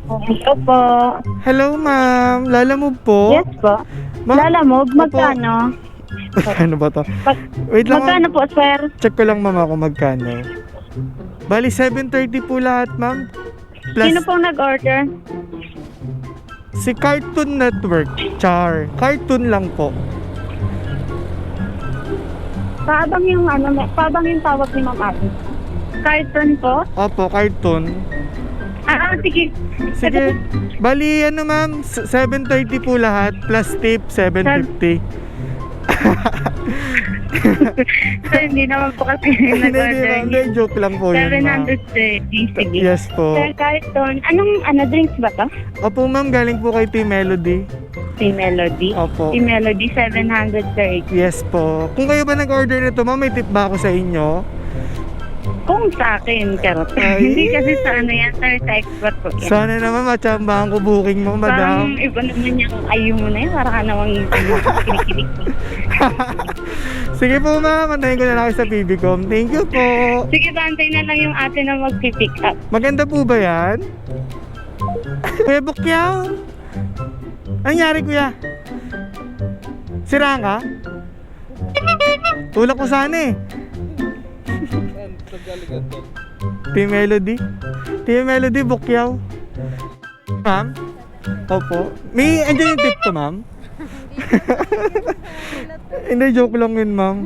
Hello po. Hello, ma'am. Lala mo po? Yes po. Ma'am? Lalamove, Opo. magkano? Ano ba to? Wait lang, Magkano po, sir? check ko lang, ma'am, ako magkano. Bali, 7:30 po lahat, ma'am. Plus, Sino pong nag-order? si Cartoon Network. Char. Cartoon lang po. Paabang yung tawag ni Ma'am Abby. Carton po? Opo, Cartoon. Sige. Sige. Bali, ano, ma'am, 7:30 po lahat. Plus tip, 7:50. Sir, hindi naman po kasi Hindi, nag-order. ma'am. Hindi, joke lang po yun, ma'am. 730. Sige. Yes po. Sir, Carton. Drinks ba to? Opo, ma'am, galing po kay Team Melody. Si Melody. Opo. Si Melody, 730. Yes po. Kung kayo ba nag-order nito, ma'am, may tip ba ako sa inyo? Kung sa akin, karot. Ay. Hindi kasi sa yan, sir, sa expert po yan. Sana naman matsambahan ko booking mo, Parang madam. iba naman yung ayaw mo na yun. Parang ka namang kinikilig. Sige po, ma'am. Antayin ko na lang kayo sa PBCom. Thank you po. Sige, bantay na lang yung ate na mag-pick up. Maganda po ba yan? Kuya Bukyaw? Anong nangyari, kuya? Siraan ka? Tulak ko sana eh. Team Melody? Team Melody, Bukyaw. Ma'am? Opo. Andyan yung tip to, ma'am? Hindi, joke lang yun, ma'am.